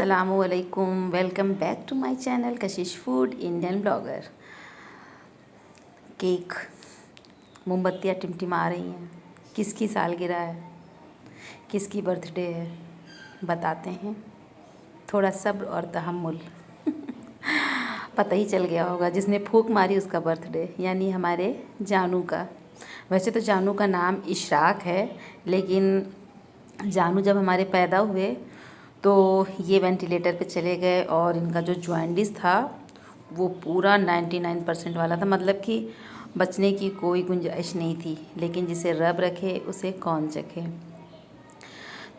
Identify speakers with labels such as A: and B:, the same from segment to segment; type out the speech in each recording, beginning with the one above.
A: अस्सलामुअलैकुम, welcome back to my channel Kashish food Indian blogger. Cake, मोमबत्तियाँ टिमटिमा रही हैं। किसकी सालगिरह है, किसकी बर्थडे है, बताते हैं। थोड़ा सब्र और तहम्मुल। पता ही चल गया होगा, जिसने फूंक मारी उसका बर्थडे, यानी हमारे जानू का। वैसे तो जानू का नाम इशराक है, लेकिन जानू जब हमारे पैदा हुए तो ये वेंटिलेटर पे चले गए और इनका जो जॉन्डिस था वो पूरा 99% वाला था, मतलब कि बचने की कोई गुंजाइश नहीं थी। लेकिन जिसे रब रखे उसे कौन चखे।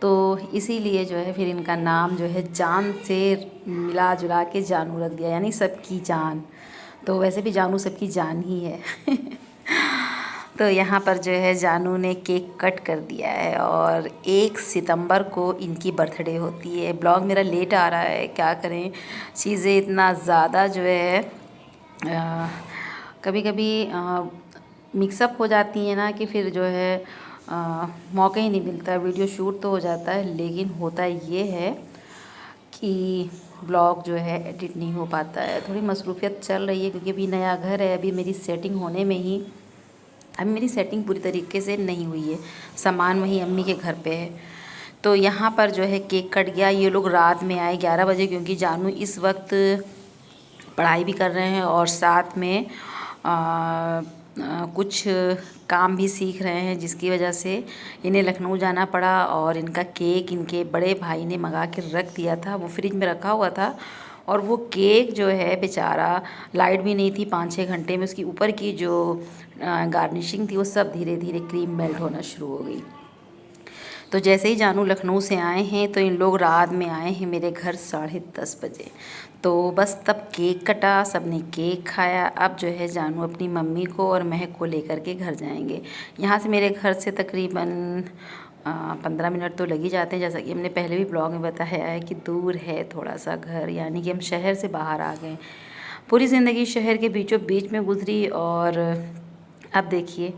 A: तो इसीलिए जो है फिर इनका नाम जो है जान से मिला जुला के जानू रख दिया, यानी सबकी जान। तो वैसे भी जानू सबकी जान ही है। तो यहाँ पर जो है जानू ने केक कट कर दिया है और 1 सितंबर को इनकी बर्थडे होती है। ब्लॉग मेरा लेट आ रहा है, क्या करें, चीज़ें इतना ज़्यादा जो है कभी कभी मिक्सअप हो जाती हैं ना कि फिर जो है मौका ही नहीं मिलता। वीडियो शूट तो हो जाता है, लेकिन होता ये है कि ब्लॉग जो है एडिट नहीं हो पाता है। थोड़ी मसरूफ़ियत चल रही है क्योंकि अभी नया घर है, अभी मेरी सेटिंग होने में ही, अभी मेरी सेटिंग पूरी तरीके से नहीं हुई है। सामान वहीं अम्मी के घर पे है। तो यहाँ पर जो है केक कट गया। ये लोग रात में आए 11 बजे, क्योंकि जानू इस वक्त पढ़ाई भी कर रहे हैं और साथ में कुछ काम भी सीख रहे हैं, जिसकी वजह से इन्हें लखनऊ जाना पड़ा। और इनका केक इनके बड़े भाई ने मंगा के रख दिया था, वो फ्रिज में रखा हुआ था। और वो केक जो है बेचारा, लाइट भी नहीं थी 5-6 घंटे में, उसकी ऊपर की जो गार्निशिंग थी वो सब धीरे धीरे क्रीम मेल्ट होना शुरू हो गई। तो जैसे ही जानू लखनऊ से आए हैं तो इन लोग रात में आए हैं मेरे घर 10:30 बजे। तो बस तब केक कटा, सब ने केक खाया। अब जो है जानू अपनी मम्मी को और महक को लेकर के घर जाएंगे। यहाँ से मेरे घर से तकरीबन 15 मिनट तो लग ही जाते हैं। जैसा कि हमने पहले भी ब्लॉग में बताया है कि दूर है थोड़ा सा घर, यानी कि हम शहर से बाहर आ गए। पूरी ज़िंदगी शहर के बीचों बीच में गुजरी और अब देखिए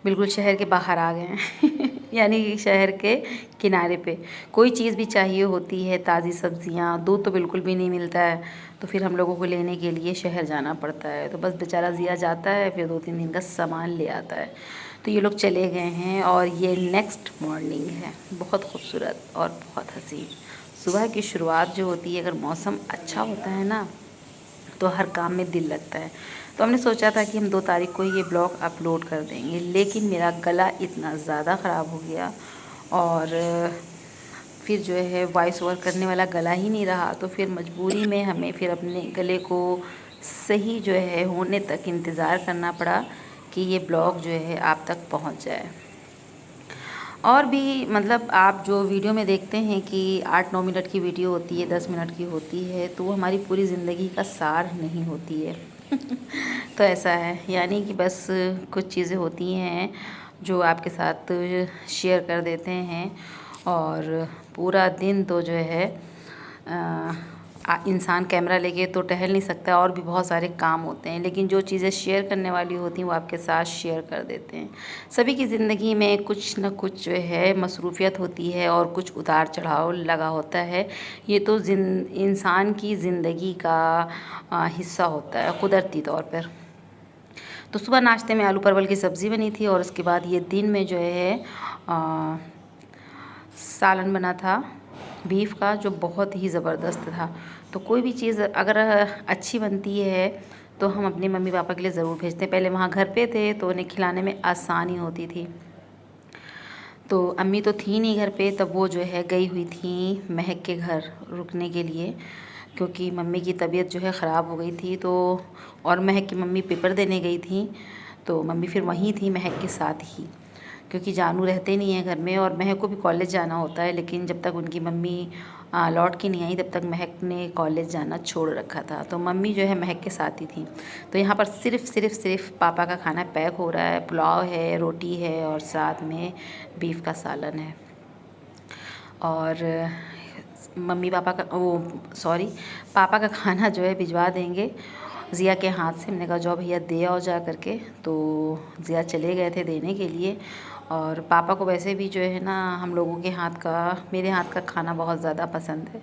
A: बिल्कुल शहर के बाहर आ गए हैं। यानी कि शहर के किनारे पे कोई चीज़ भी चाहिए होती है, ताज़ी सब्जियां, दूध तो बिल्कुल भी नहीं मिलता है, तो फिर हम लोगों को लेने के लिए शहर जाना पड़ता है। तो बस बेचारा ज़िया जाता है, फिर 2-3 दिन का सामान ले आता है। तो ये लोग चले गए हैं और ये नेक्स्ट मॉर्निंग है, बहुत खूबसूरत और बहुत हसीन। सुबह की शुरुआत जो होती है, अगर मौसम अच्छा होता है ना तो हर काम में दिल लगता है। तो हमने सोचा था कि हम 2 तारीख को ये ब्लॉग अपलोड कर देंगे, लेकिन मेरा गला इतना ज़्यादा ख़राब हो गया और फिर जो है वॉइस ओवर करने वाला गला ही नहीं रहा। तो फिर मजबूरी में हमें फिर अपने गले को सही जो है होने तक इंतज़ार करना पड़ा कि ये ब्लॉग जो है आप तक पहुँच जाए। और भी मतलब आप जो वीडियो में देखते हैं कि 8-9 मिनट की वीडियो होती है, 10 मिनट की होती है, तो वो हमारी पूरी ज़िंदगी का सार नहीं होती है। तो ऐसा है, यानी कि बस कुछ चीज़ें होती हैं जो आपके साथ शेयर कर देते हैं। और पूरा दिन तो जो है इंसान कैमरा लेके तो टहल नहीं सकता, और भी बहुत सारे काम होते हैं, लेकिन जो चीज़ें शेयर करने वाली होती हैं वो आपके साथ शेयर कर देते हैं। सभी की ज़िंदगी में कुछ न कुछ जो है मसरूफ़ियत होती है और कुछ उतार चढ़ाव लगा होता है। ये तो इंसान की ज़िंदगी का हिस्सा होता है कुदरती तौर पर। तो सुबह नाश्ते में आलू परवल की सब्ज़ी बनी थी और उसके बाद ये दिन में जो है सालन बना था बीफ का, जो बहुत ही ज़बरदस्त था। तो कोई भी चीज़ अगर अच्छी बनती है तो हम अपने मम्मी पापा के लिए ज़रूर भेजते हैं। पहले वहाँ घर पे थे तो उन्हें खिलाने में आसानी होती थी। तो अम्मी तो थी नहीं घर पे, तब वो जो है गई हुई थी महक के घर रुकने के लिए, क्योंकि मम्मी की तबीयत जो है ख़राब हो गई थी। तो और महक की मम्मी पेपर देने गई थी, तो मम्मी फिर वहीं थी महक के साथ ही, क्योंकि जानू रहते नहीं है घर में और महक को भी कॉलेज जाना होता है। लेकिन जब तक उनकी मम्मी लौट के नहीं आई तब तक महक ने कॉलेज जाना छोड़ रखा था। तो मम्मी जो है महक के साथ ही थी। तो यहाँ पर सिर्फ पापा का खाना पैक हो रहा है। पुलाव है, रोटी है और साथ में बीफ का सालन है। और मम्मी पापा का पापा का खाना जो है भिजवा देंगे ज़िया के हाथ से। हमने कहा जाओ भैया दे आओ जा करके, तो ज़िया चले गए थे देने के लिए। और पापा को वैसे भी जो है ना हम लोगों के हाथ का, मेरे हाथ का खाना बहुत ज़्यादा पसंद है,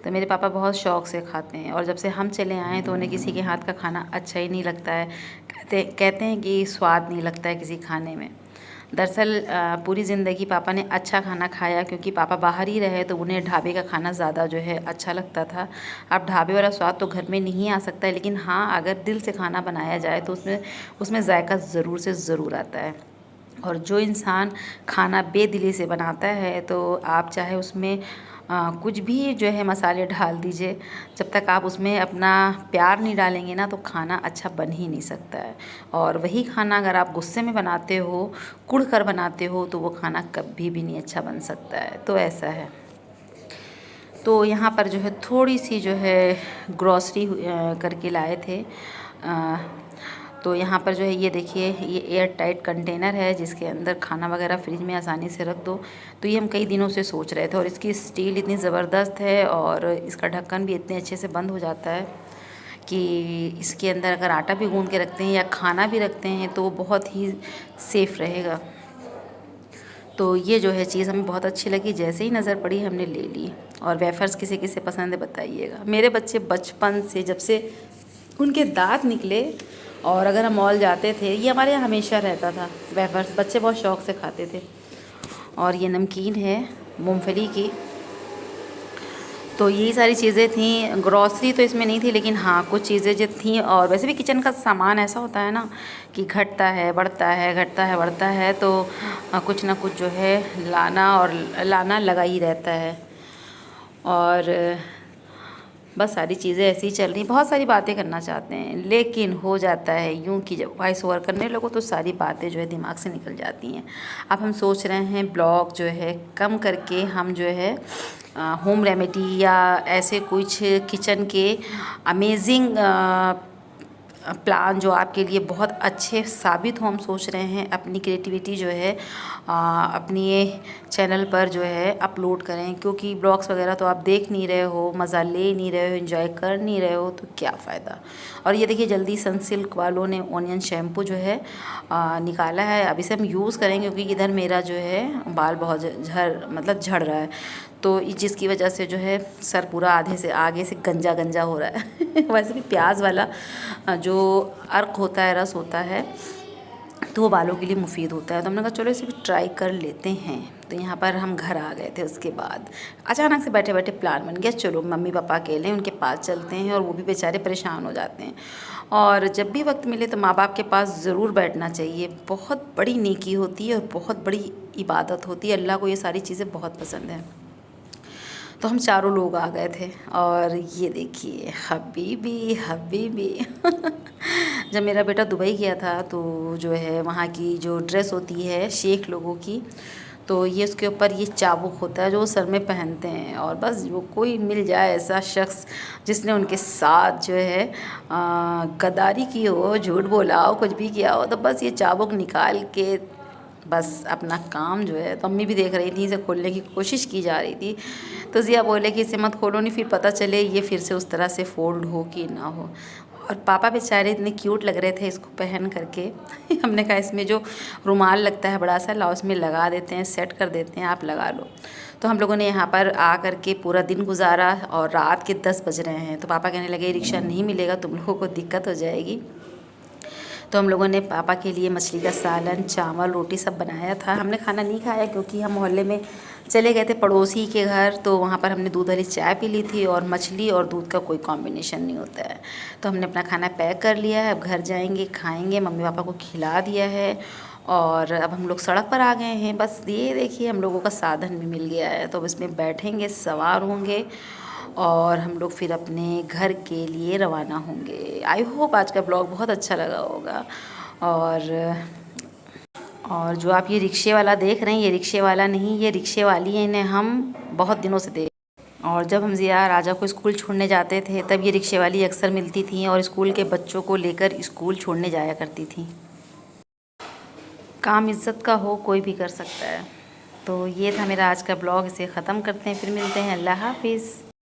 A: तो मेरे पापा बहुत शौक़ से खाते हैं। और जब से हम चले आए तो उन्हें किसी के हाथ का खाना अच्छा ही नहीं लगता है, कहते हैं कि स्वाद नहीं लगता है किसी खाने में। दरअसल पूरी ज़िंदगी पापा ने अच्छा खाना खाया, क्योंकि पापा बाहर ही रहे तो उन्हें ढाबे का खाना ज़्यादा जो है अच्छा लगता था। अब ढाबे वाला स्वाद तो घर में नहीं आ सकता है, लेकिन हाँ अगर दिल से खाना बनाया जाए तो उसमें जायका ज़रूर से ज़रूर आता है। और जो इंसान खाना बेदिली से बनाता है तो आप चाहे उसमें कुछ भी जो है मसाले डाल दीजिए, जब तक आप उसमें अपना प्यार नहीं डालेंगे ना तो खाना अच्छा बन ही नहीं सकता है। और वही खाना अगर आप गुस्से में बनाते हो, कुढ़ कर बनाते हो, तो वो खाना कभी भी नहीं अच्छा बन सकता है। तो ऐसा है। तो यहाँ पर जो है थोड़ी सी जो है ग्रॉसरी करके लाए थे। तो यहाँ पर जो है ये देखिए, ये एयर टाइट कंटेनर है जिसके अंदर खाना वगैरह फ्रिज में आसानी से रख दो। तो ये हम कई दिनों से सोच रहे थे, और इसकी स्टील इतनी ज़बरदस्त है और इसका ढक्कन भी इतने अच्छे से बंद हो जाता है कि इसके अंदर अगर आटा भी गूँध के रखते हैं या खाना भी रखते हैं तो वो बहुत ही सेफ़ रहेगा। तो ये जो है चीज़ हमें बहुत अच्छी लगी, जैसे ही नज़र पड़ी हमने ले ली। और वेफ़र्स किसे किसे पसंद है बताइएगा। मेरे बच्चे बचपन से, जब से उनके दाँत निकले और अगर हम मॉल जाते थे, ये हमारे यहाँ हमेशा रहता था वेफ़र्स, बच्चे बहुत शौक़ से खाते थे। और ये नमकीन है मूंगफली की। तो यही सारी चीज़ें थीं। ग्रॉसरी तो इसमें नहीं थी, लेकिन हाँ कुछ चीज़ें जो थीं। और वैसे भी किचन का सामान ऐसा होता है ना कि घटता है बढ़ता है, घटता है बढ़ता है, तो कुछ ना कुछ जो है लाना लगा ही रहता है। और बस सारी चीज़ें ऐसी ही चल रही। बहुत सारी बातें करना चाहते हैं, लेकिन हो जाता है यूँ कि जब वॉइस ओवर करने लगो तो सारी बातें जो है दिमाग से निकल जाती हैं। अब हम सोच रहे हैं ब्लॉग जो है कम करके हम जो है होम रेमेडी या ऐसे कुछ किचन के अमेजिंग प्लान जो आपके लिए बहुत अच्छे साबित हो, हम सोच रहे हैं अपनी क्रिएटिविटी जो है अपनी ये चैनल पर जो है अपलोड करें। क्योंकि ब्लॉग्स वगैरह तो आप देख नहीं रहे हो, मज़ा ले नहीं रहे हो, एंजॉय कर नहीं रहे हो, तो क्या फ़ायदा। और ये देखिए जल्दी सनसिल्क वालों ने ऑनियन शैम्पू जो है निकाला है। अब इसे हम यूज़ करेंगे, क्योंकि इधर मेरा जो है बाल बहुत झड़ रहा है, तो जिसकी वजह से जो है सर पूरा आधे से आगे से गंजा गंजा हो रहा है। वैसे भी प्याज वाला जो अर्क होता है, रस होता है, तो वो बालों के लिए मुफीद होता है। तो हमने कहा चलो इसे भी ट्राई कर लेते हैं। तो यहाँ पर हम घर आ गए थे। उसके बाद अचानक से बैठे बैठे प्लान बन गया, चलो मम्मी पापा अकेले हैं, उनके पास चलते हैं। और वो भी बेचारे परेशान हो जाते हैं। और जब भी वक्त मिले तो माँ बाप के पास ज़रूर बैठना चाहिए। बहुत बड़ी नेकी होती है और बहुत बड़ी इबादत होती है। अल्लाह को ये सारी चीज़ें बहुत पसंद हैं। तो हम चारों लोग आ गए थे। और ये देखिए हबीबी हबीबी जब मेरा बेटा दुबई गया था तो जो है वहाँ की जो ड्रेस होती है शेख लोगों की, तो ये उसके ऊपर ये चाबुक होता है जो वो सर में पहनते हैं। और बस वो कोई मिल जाए ऐसा शख्स जिसने उनके साथ जो है गद्दारी की हो, झूठ बोला हो, कुछ भी किया हो, तो बस ये चाबुक निकाल के बस अपना काम जो है। तो अम्मी भी देख रही थी, इसे खोलने की कोशिश की जा रही थी। तो ज़िया बोले कि इसे मत खोलो, नहीं फिर पता चले ये फिर से उस तरह से फोल्ड हो कि ना हो। और पापा बेचारे इतने क्यूट लग रहे थे इसको पहन करके। हमने कहा इसमें जो रुमाल लगता है बड़ा सा, लाओ उसमें लगा देते हैं, सेट कर देते हैं, आप लगा लो। तो हम लोगों ने यहाँ पर आ करके पूरा दिन गुजारा और रात के 10 बज रहे हैं। तो पापा कहने लगे रिक्शा नहीं मिलेगा, तुम लोगों को दिक्कत हो जाएगी। तो हम लोगों ने पापा के लिए मछली का सालन, चावल, रोटी सब बनाया था। हमने खाना नहीं खाया क्योंकि हम मोहल्ले में चले गए थे पड़ोसी के घर, तो वहाँ पर हमने दूध वाली चाय पी ली थी। और मछली और दूध का कोई कॉम्बिनेशन नहीं होता है। तो हमने अपना खाना पैक कर लिया है, अब घर जाएंगे, खाएंगे, मम्मी पापा को खिला दिया है। और अब हम लोग सड़क पर आ गए हैं। बस ये देखिए हम लोगों का साधन भी मिल गया है, तो अब इसमें बैठेंगे, सवार होंगे और हम लोग फिर अपने घर के लिए रवाना होंगे। आई होप आज का ब्लॉग बहुत अच्छा लगा होगा। और जो आप ये रिक्शे वाला देख रहे हैं, ये रिक्शे वाला नहीं, ये रिक्शे वाली है, इन्हें हम बहुत दिनों से देख। और जब हम ज़िया राजा को स्कूल छोड़ने जाते थे तब ये रिक्शे वाली अक्सर मिलती थी और स्कूल के बच्चों को लेकर स्कूल छोड़ने जाया करती थी। काम इज़्ज़त का हो कोई भी कर सकता है। तो ये था मेरा आज का ब्लॉग, इसे ख़त्म करते हैं, फिर मिलते हैं। अल्लाह हाफिज़।